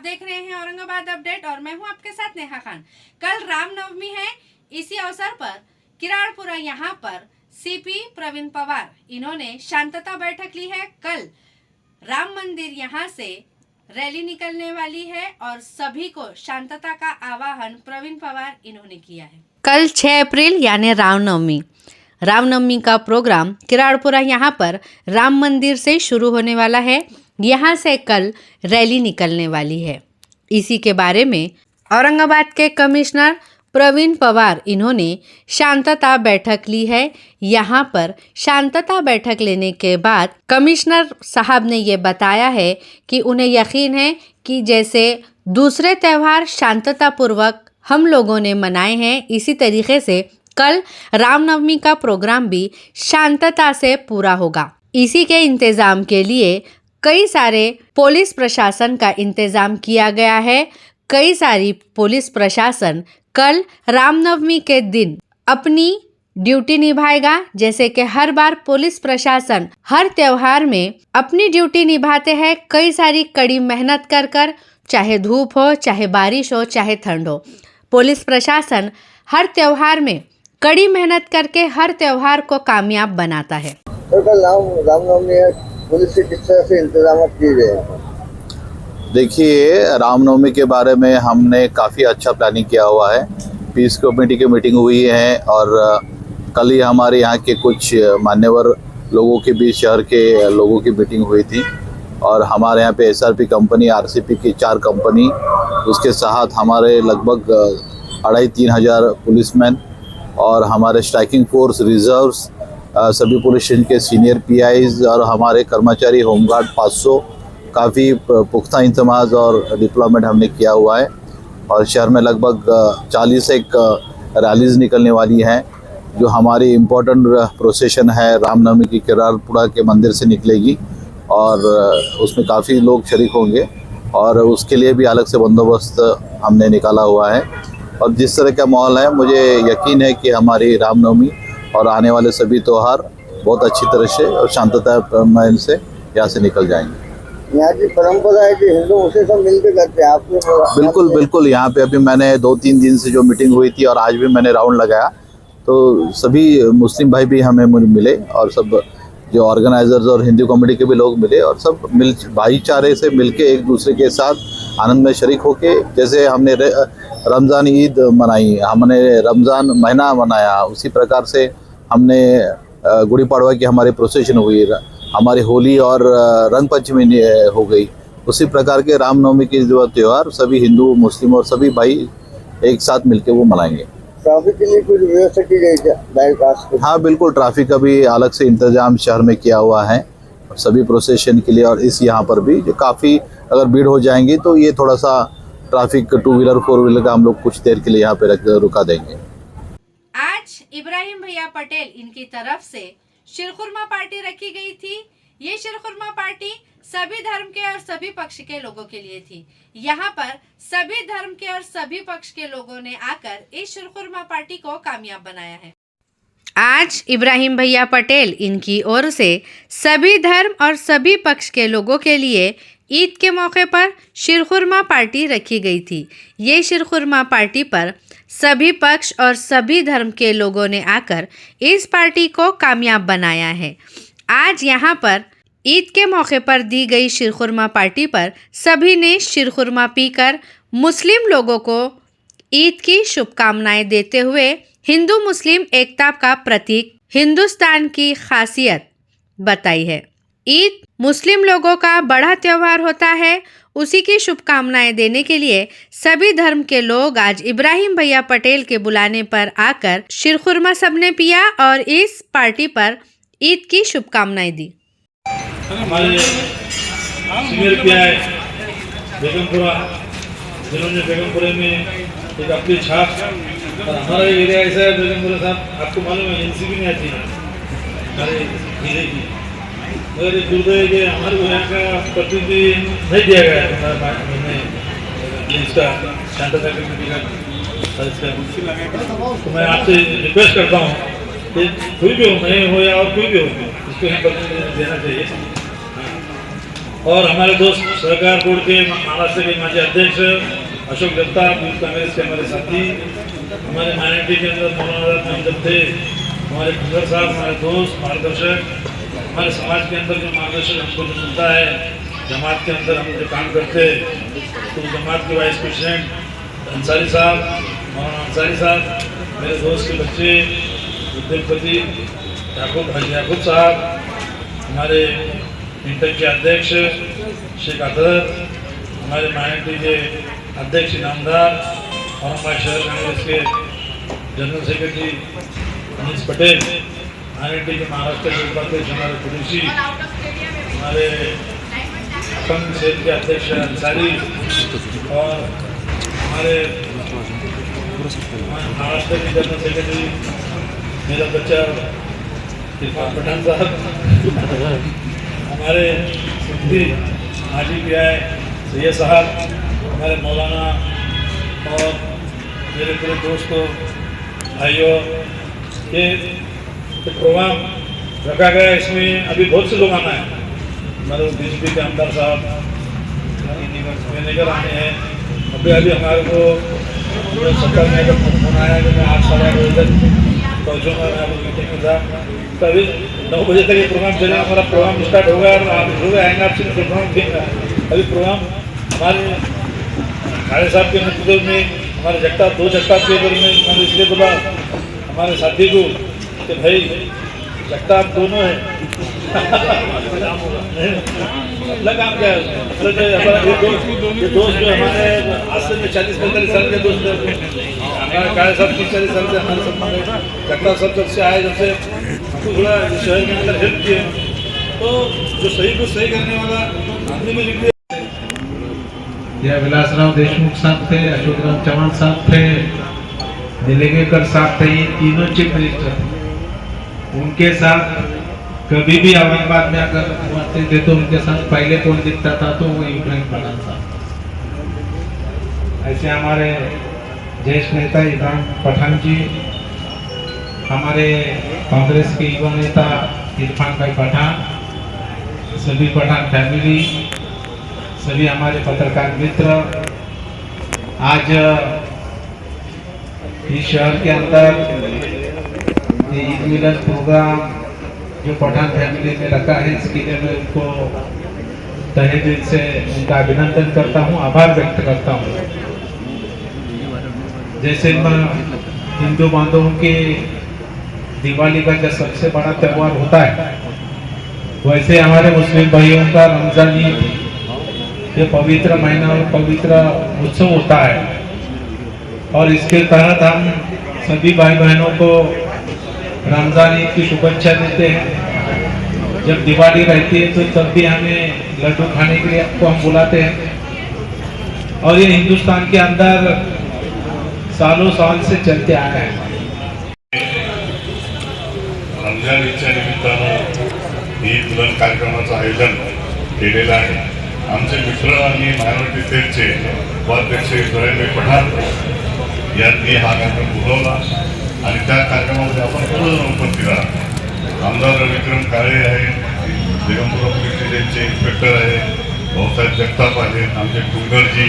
देख रहे हैं औरंगाबाद अपडेट और मैं हूं आपके साथ नेहा खान। कल रामनवमी है, इसी अवसर पर किराड़पुरा यहाँ पर सीपी प्रवीण पवार इन्होंने शांतता बैठक ली है। कल राम मंदिर यहाँ से रैली निकलने वाली है और सभी को शांतता का आह्वान प्रवीण पवार इन्होंने किया है। कल 6 अप्रैल यानी रामनवमी का प्रोग्राम किराड़पुरा यहाँ पर राम मंदिर से शुरू होने वाला है। यहाँ से कल रैली निकलने वाली है। इसी के बारे में औरंगाबाद के कमिश्नर प्रवीण पवार इन्होंने शांतता बैठक ली है। यहाँ पर शांतता बैठक लेने के बाद कमिश्नर साहब ने ये बताया है कि उन्हें यकीन है कि जैसे दूसरे त्यौहार शांततापूर्वक हम लोगों ने मनाए हैं, इसी तरीके से कल रामनवमी का प्रोग्राम भी शांतता से पूरा होगा। इसी के इंतज़ाम के लिए कई सारे पुलिस प्रशासन का इंतज़ाम किया गया है। कई सारी पुलिस प्रशासन कल रामनवमी के दिन अपनी ड्यूटी निभाएगा। जैसे कि हर बार पुलिस प्रशासन हर त्योहार में अपनी ड्यूटी निभाते हैं, कई सारी कड़ी मेहनत कर चाहे धूप हो, चाहे बारिश हो, चाहे ठंड हो, पुलिस प्रशासन हर त्योहार में कड़ी मेहनत करके हर त्योहार को कामयाब बनाता है। तो कल रामनवमी है, पुलिस से किस तरह से इंतजाम किए गए हैं? देखिए, रामनवमी के बारे में हमने काफ़ी अच्छा प्लानिंग किया हुआ है। पीस कमेटी की मीटिंग हुई है और कल ही हमारे यहाँ के कुछ मान्यवर लोगों के बीच शहर के लोगों की मीटिंग हुई थी और हमारे यहाँ पे एसआरपी कंपनी, आरसीपी की 4 कंपनी, उसके साथ हमारे लगभग 2,500-3 हज़ार पुलिसमैन और हमारे स्ट्राइकिंग फोर्स, रिजर्व्स, सभी पुलिस स्टेशन के सीनियर पीआईज और हमारे कर्मचारी होमगार्ड 500, काफ़ी पुख्ता इंतजाम और डिप्लॉयमेंट हमने किया हुआ है। और शहर में लगभग 40 एक रैलीज निकलने वाली हैं, जो हमारी इम्पोर्टेंट प्रोसेशन है रामनवमी की किराड़पुरा के मंदिर से निकलेगी और उसमें काफ़ी लोग शरीक होंगे और उसके लिए भी अलग से बंदोबस्त हमने निकाला हुआ है। और जिस तरह का माहौल है, मुझे यकीन है कि हमारी रामनवमी और आने वाले सभी त्यौहार बहुत अच्छी तरह से और शांतता से यहाँ से निकल जाएंगे। यहाँ की परंपरा है कि हिंदू मुस्लिम सब मिलकर करते हैं। आपने बिल्कुल यहाँ पे अभी मैंने 2-3 दिन से जो मीटिंग हुई थी और आज भी मैंने राउंड लगाया, तो सभी मुस्लिम भाई भी हमें मिले और सब जो ऑर्गेनाइजर्स और हिंदू कम्युनिटी के भी लोग मिले और सब भाईचारे से मिलके एक दूसरे के साथ आनंद में शरीक होके, जैसे हमने रमज़ान ईद मनाई, हमने रमज़ान महीना मनाया, उसी प्रकार से हमने गुड़ी पड़वा की हमारी प्रोसेशन हुई, हमारी होली और रंग पंचमी हो गई। उसी प्रकार के रामनवमी की जो त्यौहार सभी हिंदू, मुस्लिम और सभी भाई एक साथ मिलकर वो मनाएंगे। ट्रैफिक के लिए कुछ व्यवस्था की गई? हाँ बिल्कुल, ट्रैफिक का भी अलग से इंतजाम शहर में किया हुआ है सभी प्रोसेशन के लिए। और इस यहाँ पर भी जो काफ़ी अगर भीड़ हो जाएंगी तो ये थोड़ा सा ट्रैफिक 2 व्हीलर 4 व्हीलर का हम लोग कुछ देर के लिए यहाँ पे रुका देंगे। आज इब्राहिम भैया पटेल इनकी तरफ से शिरखुरमा पार्टी रखी गई थी। ये शिरखुरमा पार्टी सभी धर्म के और सभी पक्ष के लोगों के लिए थी। यहाँ पर सभी धर्म के और सभी पक्ष के लोगों ने आकर इस शिरखुरमा पार्टी को कामयाब बनाया है। आज इब्राहिम भैया पटेल इनकी ओर से सभी धर्म और सभी पक्ष के लोगों के लिए ईद के मौके पर शिरखुरमा पार्टी रखी गई थी। ये शिरखुरमा पार्टी पर सभी पक्ष और सभी धर्म के लोगों ने आकर इस पार्टी को कामयाब बनाया है। आज यहाँ पर ईद के मौके पर दी गई शिरखुरमा पार्टी पर सभी ने शिरखुरमा पीकर मुस्लिम लोगों को ईद की शुभकामनाएं देते हुए हिंदू मुस्लिम एकता का प्रतीक हिंदुस्तान की खासियत बताई है। ईद मुस्लिम लोगों का बड़ा त्यौहार होता है, उसी की शुभकामनाएं देने के लिए सभी धर्म के लोग आज इब्राहिम भैया पटेल के बुलाने पर आकर शिरखुरमा सबने पिया और इस पार्टी पर ईद की शुभकामनाएं दी। हमारे सीनियर पीआई बेगमपुरा, जिन्होंने बेगमपुरे में एक अपनी छाप, और हमारा एरिया ऐसा है बेगमपुरा साहब, आपको मालूम है एनसीबी नहीं आती हमारे जिले की, मगर दुर्दैव के हमारे को यहाँ का प्रतिनिधि नहीं दिया गया है इसका शांतता कमेटी का इसका। तो मैं आपसे रिक्वेस्ट करता हूँ कि कोई भी हो, मैं हो या और कोई भी हो, इसको यहाँ प्रतिनिधि देना चाहिए। और हमारे दोस्त सहकार बोर्ड के महाराष्ट्र के माजी अध्यक्ष अशोक जगताप, यूथ कांग्रेस के हमारे साथी, हमारे माइनॉरिटी के अंदर मौलाना जब थे, हमारे खंडर साहब, हमारे दोस्त मार्गदर्शक, हमारे समाज के अंदर जो मार्गदर्शक हमको जो मिलता है, जमात के अंदर हम जो काम करते हैं, तो जमात के वाइस प्रेसिडेंट अंसारी साहब, मौलाना अंसारी साहब, मेरे दोस्त के बच्चे उद्योगपति याकूब साहब, हमारे इंटर के अध्यक्ष शेख अतर, हमारे माइनॉरिटी के अध्यक्ष इनामदार, औरंगाबाद शहर कांग्रेस के general secretary Anis Patel, minority के महाराष्ट्र के उपाध्यक्ष हमारे कुरेशी, हमारे अपंग सेल के अध्यक्ष अंसारी, और हमारे महाराष्ट्र के जनरल सेक्रेटरी मेरा बच्चा इरफान पठान साहब, हमारे सिंधी हाजी पीआई सैयद साहब, हमारे मौलाना और मेरे पूरे दोस्तों भाइयों, ये प्रोग्राम रखा गया। इसमें अभी बहुत से लोग आना है, हमारे बीजेपी के आमदार साहब लेकर आने हैं। अभी हमारे को सरकार ने अगर फोन आया कि मैं 8-8:30 बजे तक पहुँचूँगा, मैं अभी मीटिंग में था, तो अभी 9 बजे तक ये प्रोग्राम चलेगा। हमारा प्रोग्राम स्टार्ट होगा और आप लोग आएंगे, आपसे प्रोग्राम देंगे। अभी प्रोग्राम हमारे खाड़े साहब के नेतृत्व में, हमारे जगताप 2 जगताप के बारे में मैंने इसलिए बोला हमारे साथी को कि भाई जगताप दोनों है काम क्या है मतलब ये दोस्त जो हमारे आज से 40-45 साल के दोस्त हैं, हमारे काले साहब 30-40 साल से हमारे साथ जगताप सब जब से आए, जब से हमको थोड़ा शहर के अंदर हेल्प किए, तो जो सही को सही करने वाला आदमी में लिख दिया। यह विलासराव देशमुख साहब थे, अशोकराव चौहान साहब थे, दिलेगेकर साहब थे, ये तीनों चीफ मिनिस्टर थे। उनके साथ कभी भी औरंगाबाद में अगर आते थे तो उनके साथ पहले कौन दिखता था तो वो इब्राहिम पठान साहब। ऐसे हमारे ज्येष्ठ नेता इब्राहिम पठान जी, हमारे कांग्रेस के युवा नेता इरफान भाई पठान, सभी पठान फैमिली, सभी हमारे पत्रकार मित्र, आज इस शहर के अंदर ईद मिलन प्रोग्राम जो पठान फैमिली ने रखा है, इसके लिए मैं उनको तहे दिल से उनका अभिनंदन करता हूँ, आभार व्यक्त करता हूँ। जैसे हिंदू बांधवों के दिवाली का जो सबसे बड़ा त्यौहार होता है, वैसे हमारे मुस्लिम भाइयों का रमजान ईद, ये पवित्र महीना और पवित्र उत्सव होता है, और इसके तहत हम सभी भाई बहनों को रमजान ईद की शुभेच्छा देते हैं। जब दिवाली रहती है तो तब भी हमें लड्डू खाने के लिए आपको हम बुलाते हैं, और ये हिंदुस्तान के अंदर सालों साल से चलते आ रहे हैं। रमजान ईदच्या निमित्तानं ईद मिलन कार्यक्रमाचं आयोजन केलेलं आहे। आमचे मित्र आणि मायनॉरिटी सेलचे उपाध्यक्ष इब्राहिम पठाण यांनी हा कार्यक्रम बोलवला आणि त्या कार्यक्रमामध्ये आपण सर्वजण उपस्थित आहात। आमदार विक्रम काळे आहे, बेगमपुरा पोलीस स्टेशनचे इन्स्पेक्टर आहे, भाऊसाहेब जगताप आहेत, आमचे कुलकर्जी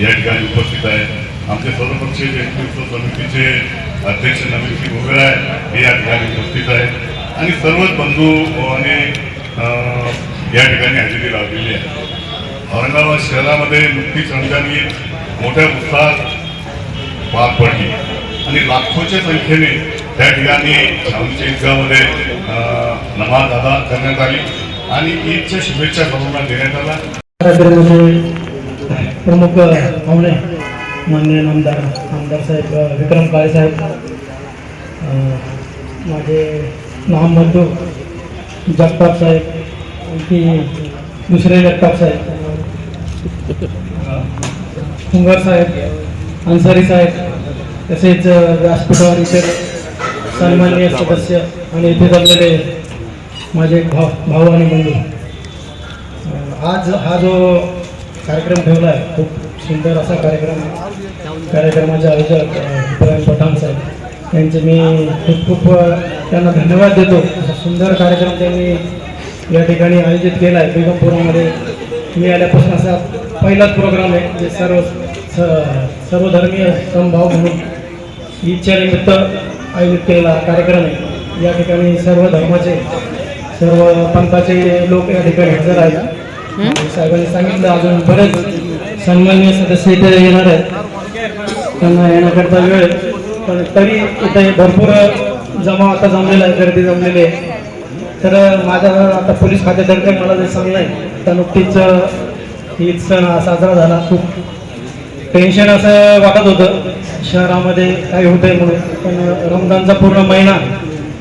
या ठिकाणी उपस्थित आहेत, आमचे सर्वपक्षीय नेतृत्व समितीचे अध्यक्ष नवीन सिंग वगैरे हे या ठिकाणी उपस्थित आहेत, आणि सर्वच बंधू आणि या ठिकाणी हजेरी लावलेली आहे। औरंगाबाद शहरामध्ये नुकतीच रमजान ईद मोठ्या उत्साहात पार पडली आणि लाखोच्या संख्येने त्या ठिकाणी आमच्या ईदगाहमध्ये नमाज अदा करण्यात आली आणि ईदच्या शुभेच्छा सर्वांना देण्यात आला। प्रमुख पाहुणे माननीय आमदार साहेब विक्रम काळे साहेब, माझे नाम बंधू जगताप साहेब, उनकी दुसरे जगताप साहेब, कुंगर साहेब, अन्सारी साहेब, तसेच व्यासपीठावर इतर सन्माननीय सदस्य आणि इथे जमलेले माझे भाऊ आणि बंधू, आज हा जो कार्यक्रम ठेवला आहे खूप सुंदर असा कार्यक्रमाचे आयोजक इब्राहिम पठाण साहेब यांचे मी खूप त्यांना धन्यवाद देतो। सुंदर कार्यक्रम त्यांनी या ठिकाणी आयोजित केला आहे बेगमपुरामध्ये। मी आल्यापासून असा पहिलाच प्रोग्राम आहे जे सर्वधर्मीय समभाव म्हणून ईदच्या निमित्त आयोजित केलेला कार्यक्रम आहे. या ठिकाणी सर्व धर्माचे सर्व पंथाचे लोक या ठिकाणी हजर आहेत. साहेबांनी सांगितलं अजून बरेच सन्माननीय सदस्य इथे येणार आहेत, त्यांना येण्याकरता वेळ आहे. पण तरी इथे भरपूर आता जमलेला आहे, गर्दी जमलेली आहे. तर माझ्या आता पोलीस खात्यातर्फे मला जे सांगणं आहे तर नुकतीच ईद सण हा साजरा झाला. खूप टेन्शन असं वाटत होतं शहरामध्ये काय होतंय म्हणून, पण रमजानचा पूर्ण महिना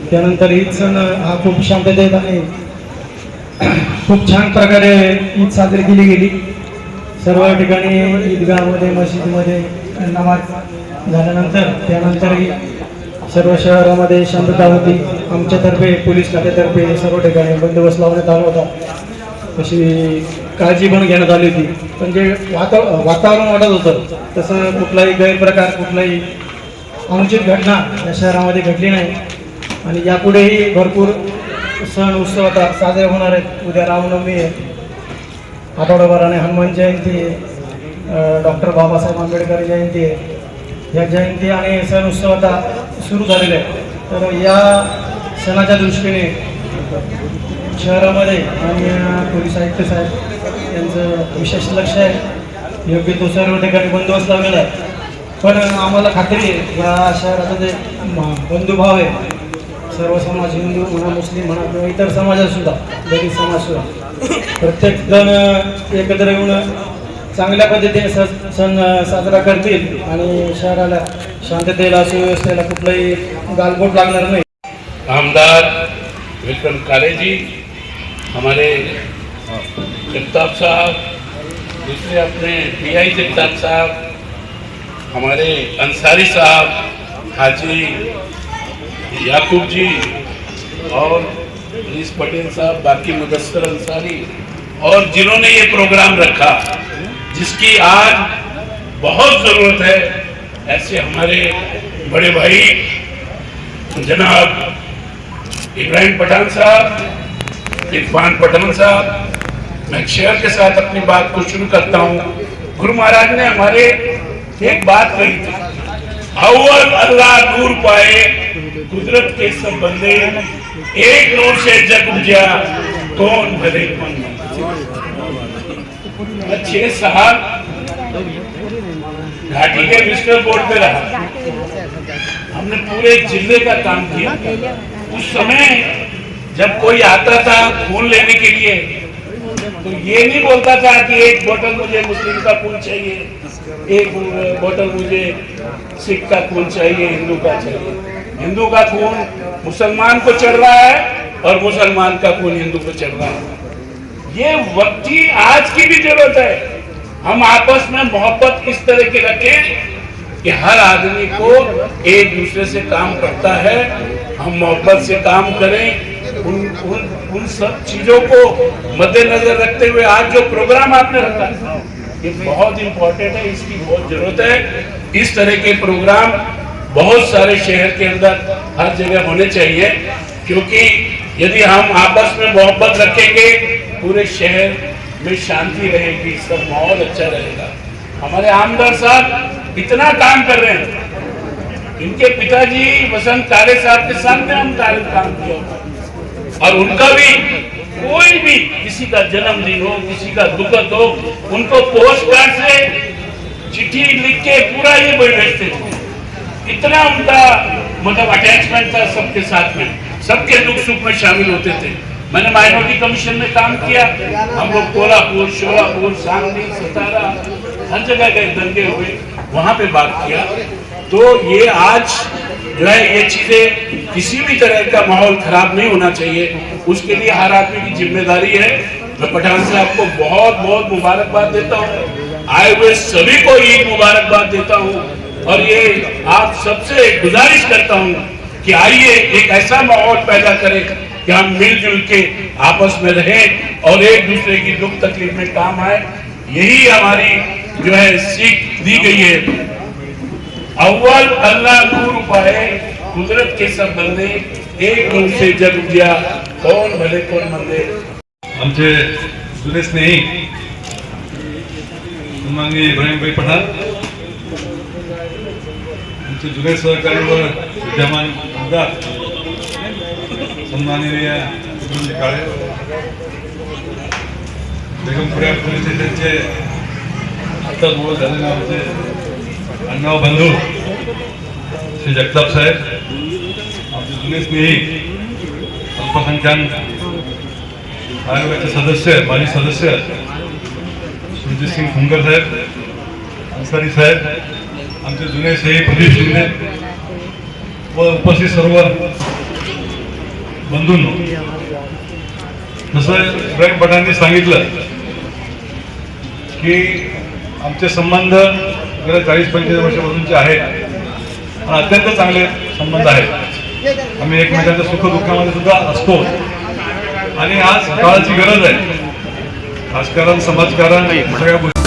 त्यानंतर ईद सण हा खूप शांततेत आणि खूप छान प्रकारे ईद साजरी केली गेली. सर्व ठिकाणी ईदगाहमध्ये मस्जिदमध्ये नमाज झाल्यानंतर त्यानंतरही सर्व शहरामध्ये शांतता होती. आमच्यातर्फे पोलीस खात्यातर्फे सर्व ठिकाणी बंदोबस्त लावण्यात आला होता. अशी काळजी पण घेण्यात आली होती. पण जे वातावरण वाटत होतं तसं कुठलाही गैरप्रकार कुठलाही अनुचित घटना या शहरामध्ये घडली नाही. आणि यापुढेही भरपूर सण उत्सव आता साजरे होणार आहेत. उद्या रामनवमी आहे, आठवडाभराने हनुमान जयंती आहे, डॉक्टर बाबासाहेब आंबेडकर जयंती आहे. या जयंती आणि सण उत्सव आता सुरू झालेले आहे. तर या सणाच्या दृष्टीने शहरामध्ये आणि पोलीस आयुक्त साहेब यांचं विशेष लक्ष आहे. योग्य तो सर्व ठिकाणी बंदोबस्त लावलेला आहे. पण आम्हाला खात्री आहे या शहराचा जे बंधुभाव आहे, सर्व समाज हिंदू म्हणा, मुस्लिम म्हणा किंवा इतर समाजातसुद्धा, दलित समाजसुद्धा प्रत्येक जण एकत्र येऊन चांगल्या पद्धतीने सण साजरा करतील आणि शहराला शांततेला सुव्यवस्थेला कुठलाही गालबोट लागणार नाही. आमदार विक्रम काले जी, हमारे जगताप साहब, दूसरे अपने PI जगताप साहब, हमारे अंसारी साहब, हाजी याकूब जी और पुलिस पटेल साहब, बाकी मुदस्सर अंसारी और जिन्होंने ये प्रोग्राम रखा जिसकी आज बहुत ज़रूरत है, ऐसे हमारे बड़े भाई जनाब इब्राहिम पठान साहब, इरफान पठान साहब। मैं शेयर के साथ अपनी बात को शुरू करता हूँ। गुरु महाराज ने हमारे एक बात कही थी, अव्वल अल्लाह नूर पाए कुदरत के सब बंदे, एक नूर से जग बुझा कौन भले कौन मंदे। 6 साल घाटी के विजिटर बोर्ड पे रहा, हमने पूरे जिले का काम किया। उस समय जब कोई आता था खून लेने के लिए तो ये नहीं बोलता था कि एक बोतल मुझे मुस्लिम का खून चाहिए, एक बोतल मुझे सिख का खून चाहिए, हिंदू का चाहिए। हिंदू का खून मुसलमान को चढ़ रहा है और मुसलमान का खून हिंदू को चढ़ रहा है। ये वक्त की आज की भी जरूरत है। हम आपस में मोहब्बत इस तरह की रखें कि हर आदमी को एक दूसरे से काम करता है, हम मोहब्बत से काम करें। उन सब चीजों को मद्देनजर रखते हुए आज जो प्रोग्राम आपने रखा ये बहुत इम्पोर्टेंट है, इसकी बहुत जरूरत है। इस तरह के प्रोग्राम बहुत सारे शहर के अंदर हर जगह होने चाहिए, क्योंकि यदि हम आपस में मोहब्बत रखेंगे पूरे शहर में शांति रहेगी, सब माहौल अच्छा रहेगा। हमारे आमदार साहब इतना काम कर रहे हैं, इनके पिताजी वसंत काले साहब के सामने हम काम किया और उनका भी कोई भी किसी का जन्मदिन हो, किसी का दुखद हो, उनको पोस्ट कार्ड से चिट्ठी लिख के पूरा ये भेजते थे। इतना उनका मतलब अटैचमेंट था सबके साथ में, सबके दुख सुख में शामिल होते थे। मैंने माइनॉरिटी कमीशन में काम किया, हम लोग कोल्हापुर, शोलापुर, सांगली, सतारा हर जगह गए, दंगे हुए, वहां पे बात किया। तो ये आज जो है ये चीजें किसी भी तरह का माहौल खराब नहीं होना चाहिए, उसके लिए हर आदमी की जिम्मेदारी है। मैं पठान साहब को बहुत बहुत मुबारकबाद देता हूँ, आए हुए सभी को ईद मुबारकबाद देता हूँ और ये आप सबसे गुजारिश करता हूँ कि आइए एक ऐसा माहौल पैदा करें कि हम मिलजुल के आपस में रहें और एक दूसरे की दुख तकलीफ में काम आए। यही हमारी जो है सीख दी गई है। अव्वल अल्लाह नूर पाए कुदरत के सब बंदे, एक नूर से जग उजिया कौन भले कौन मंदे। आमचे जुने स्नेही सन्माननीय इब्राहिमभाई पठाण, आमचे जुने सहकारी व विद्यमान आमदार सन्माननीय विक्रमजी काळे, बेगमपुरा पोलीस स्टेशनचे आत्ताच ओळख झालेले आमचे अण्णाव बंधू श्री जगताप साहेब, आमचे जुने स्नेही अल्पसंख्याक आयोगाचे सदस्य, माजी सदस्य सुरजित सिंग फुंगर साहेब, अन्सारी साहेब, आमचे जुने स्नेही प्रदीप शिंदे व उपस्थित सर्व बंधूंनो, जसं इब्राहिम पठाणांनी सांगितलं की आमचे संबंध गेल्या 40-45 वर्षापासूनचे आहेत आणि अत्यंत चांगले संबंध आहेत. आम्ही एकमेकांच्या सुखदुःखामध्ये सुद्धा असतो आणि आज काळाची गरज आहे. राजकारण, समाजकारण सगळ्या गोष्टी